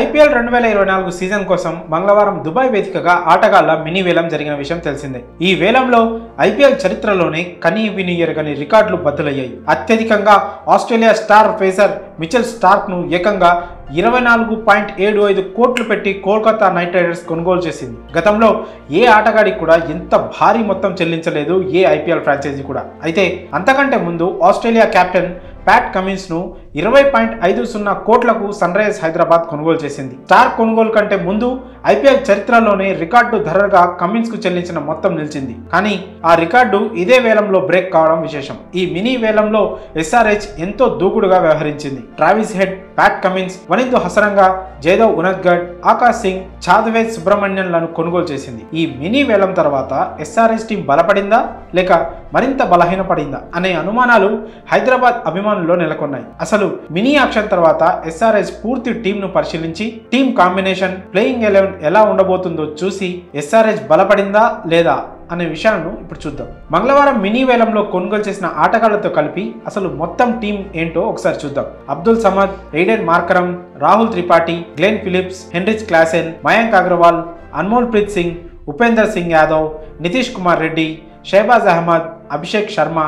IPL 2024 season కోసం మంగళవారం Dubai వేదికగా ఆటగాళ్ల మినీ వేలం జరిగిన విషయం తెలిసిందే. ఈ వేలంలో ఐపీఎల్ చరిత్రలోనే కనీ విని ఎరగని రికార్డులు బద్దలయ్యాయి. అత్యధికంగా Australia star pacer Mitchell Starc ను ఏకంగా 24.75 కోట్లు పెట్టి కోల్కతా నైట్ రైడర్స్ కొనుగోలు చేసింది. గతంలో ఏ ఆటగాడికి కూడా ఎంత భారీ మొత్తం చెల్లించలేదు ఏ ఐపీఎల్ ఫ్రాంచైజీ కూడా. అయితే అంతకంటే ముందు ఆస్ట్రేలియా కెప్టెన్ ప్యాట్ కమిన్స్ ను 20.50 కోట్లకు సన్ రైజర్స్ హైదరాబాద్ కొనుగోలు చేసింది. స్టార్ కొనుగోలు కంటే ముందు ఐపీఎల్ చరిత్రలోనే రికార్డు ధరగా కమిన్స్ కు చెల్లించిన మొత్తం నిలిచింది. కానీ ఆ రికార్డు ఇదే వేలంలో బ్రేక్ కావడం విశేషం. ఈ మినీ వేలంలో ఎస్ఆర్హెచ్ ఎంతో దూకుడుగా వ్యవహరించింది. Travis Head, Pat Cummins, Wanindu Hasaranga, Jaydev Unadkat, Akash Singh, Jhathavedh సుబ్రహ్మణ్యన్లను కొనుగోలు చేసింది. ఈ మినీ వేలం తర్వాత ఎస్ఆర్హెచ్ టీం బలపడిందా లేక మరింత బలహీనపడిందా అనే అనుమానాలు హైదరాబాద్ అభిమానుల్లో నెలకొన్నాయి. అసలు మినీ యాక్షన్ తర్వాత ఎస్ఆర్హెచ్ పూర్తి టీంను పరిశీలించి టీం కాంబినేషన్, ప్లేయింగ్ 11 ఎలా ఉండబోతుందో చూసి ఎస్ఆర్హెచ్ బలపడిందా లేదా అనే విషయాలను ఇప్పుడు చూద్దాం. మంగళవారం మినీ వేలంలో కొనుగోలు చేసిన ఆటగాళ్లతో కలిపి అసలు మొత్తం టీం ఏంటో ఒకసారి చూద్దాం. Abdul Samad, Aiden Markram, Rahul Tripathi, Glenn Phillips, Heinrich Klaasen, Mayank Agarwal, Anmolpreet Singh, Upendra Singh Yadav, Nitish Kumar Reddy, Shahbaz Ahmed, Abhishek Sharma,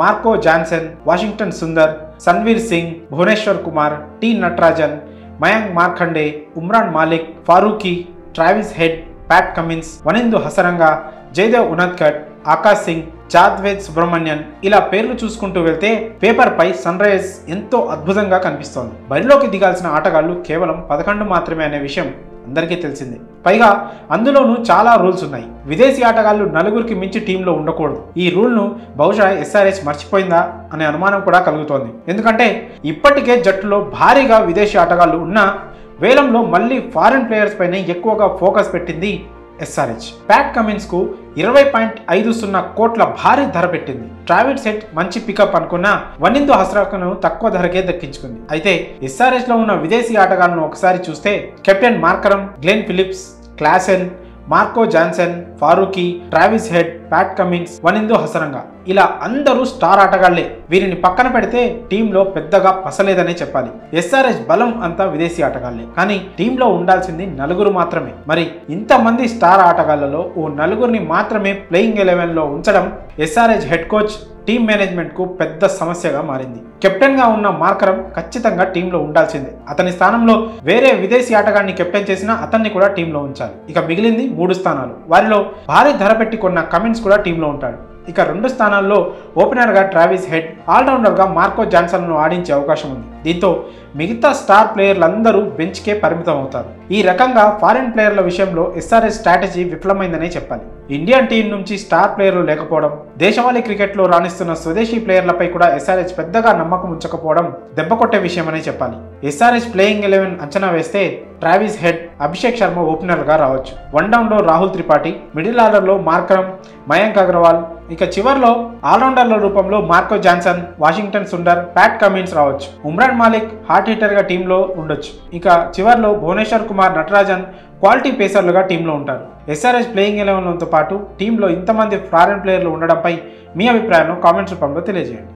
Marco Jansen, Washington Sundar, Sanvir Singh, Bhuvneshwar Kumar, T Natarajan, Mayank Markande, Umran Malik, Farooqi, Travis Head, Pat Cummins, Wanindu Hasaranga, Jaydev Unadkat, Akash Singh, Jhathavedh Subramanyan ఇలా పేర్లు చూసుకుంటూ వెళ్తే పేపర్ పై సన్ రైజర్స్ ఎంతో అద్భుతంగా కనిపిస్తోంది. బరిలోకి దిగాల్సిన ఆటగాళ్లు కేవలం 11 మాత్రమే అనే విషయం అందరికీ తెలిసిందే. పైగా అందులోనూ చాలా రూల్స్ ఉన్నాయి. విదేశీ ఆటగాళ్లు 4కి మించి టీంలో ఉండకూడదు. ఈ రూల్ ను బహుశా ఎస్ఆర్హెచ్ మర్చిపోయిందా అనే అనుమానం కూడా కలుగుతోంది. ఎందుకంటే ఇప్పటికే జట్టులో భారీగా విదేశీ ఆటగాళ్లు ఉన్నా వేలంలో మళ్ళీ ఫారిన్ ప్లేయర్స్ పైనే ఎక్కువగా ఫోకస్ పెట్టింది ఎస్ఆర్హెచ్. ప్యాట్ కమిన్స్ కు 20.50 కోట్ల భారీ ధర పెట్టింది. ట్రావిస్ హెడ్ మంచి పికప్ అనుకున్న వనిందు హసరాకను తక్కువ ధరకే దక్కించుకుంది. అయితే ఎస్ఆర్హెచ్ లో ఉన్న విదేశీ ఆటగాళ్లను ఒకసారి చూస్తే captain Markram, Glenn Phillips, Klaasen, Marco Jansen, Farooqi, Travis Head, Pat Cummins, Wanindu Hasaranga ఇలా అందరూ స్టార్ ఆటగాళ్లే. వీరిని పక్కన పెడితే టీంలో పెద్దగా పసలేదనే చెప్పాలి. ఎస్ఆర్హెచ్ బలం అంతా విదేశీ ఆటగాళ్లే. కానీ టీంలో ఉండాల్సింది 4 మాత్రమే. మరి ఇంతమంది స్టార్ ఆటగాళ్లలో ఓ 4ని మాత్రమే ప్లేయింగ్ 11లో ఉంచడం SRH head coach, team management కు పెద్ద సమస్యగా మారింది. కెప్టెన్ గా ఉన్న మార్కరమ్ ఖచ్చితంగా టీంలో ఉండాల్సిందే. అతని స్థానంలో వేరే విదేశీ ఆటగాడిని కెప్టెన్ చేసినా అతన్ని కూడా టీంలో ఉంచాలి. ఇక మిగిలింది 3 స్థానాలు. వారిలో భారీ ధర పెట్టి కొన్న కమిన్స్ కూడా టీంలో ఉంటాడు. ఇక 2 స్థానాల్లో ఓపెనర్ గా ట్రావిస్ హెడ్, ఆల్రౌండర్ గా మార్కో జాన్సన్ ను ఆడించే అవకాశం ఉంది. దీంతో మిగతా స్టార్ ప్లేయర్లందరూ బెంచ్కే పరిమితం అవుతారు. ఈ రకంగా ఫారిన్ ప్లేయర్ల విషయంలో ఎస్ఆర్హెచ్ స్ట్రాటజీ విఫలమైందనే చెప్పాలి. ఇండియన్ టీం నుంచి స్టార్ ప్లేయర్లు లేకపోవడం, దేశవాళీ క్రికెట్ లో రాణిస్తున్న స్వదేశీ ప్లేయర్లపై కూడా ఎస్ఆర్హెచ్ పెద్దగా నమ్మకం ఉంచకపోవడం దెబ్బ కొట్టే విషయమనే చెప్పాలి. ఎస్ఆర్హెచ్ ప్లేయింగ్ 11 అంచనా వేస్తే Travis head, Abhishek Sharma opener గా రావచ్చు. వన్ డౌన్ లో రాహుల్ త్రిపాఠి, మిడిల్ ఆర్డర్ లో మార్కరమ్, మయాంక్ అగర్వాల్, ఇక చివర్లో ఆల్రౌండర్ల రూపంలో Marco Jansen, Washington Sundar, Pat Cummins రావచ్చు. ఉమ్రాన్ మాలిక్ హార్ట్ హిట్టర్ గా టీంలో ఉండొచ్చు. ఇక చివర్లో భువనేశ్వర్ కుమార్, నటరాజన్ క్వాలిటీ పేసర్లుగా టీంలో ఉంటారు. ఎస్ఆర్హెచ్ ప్లేయింగ్ 11తో పాటు టీంలో ఇంతమంది ఫారిన్ ప్లేయర్లు ఉండడంపై మీ అభిప్రాయాన్ని కామెంట్స్ రూపంలో తెలియజేయండి.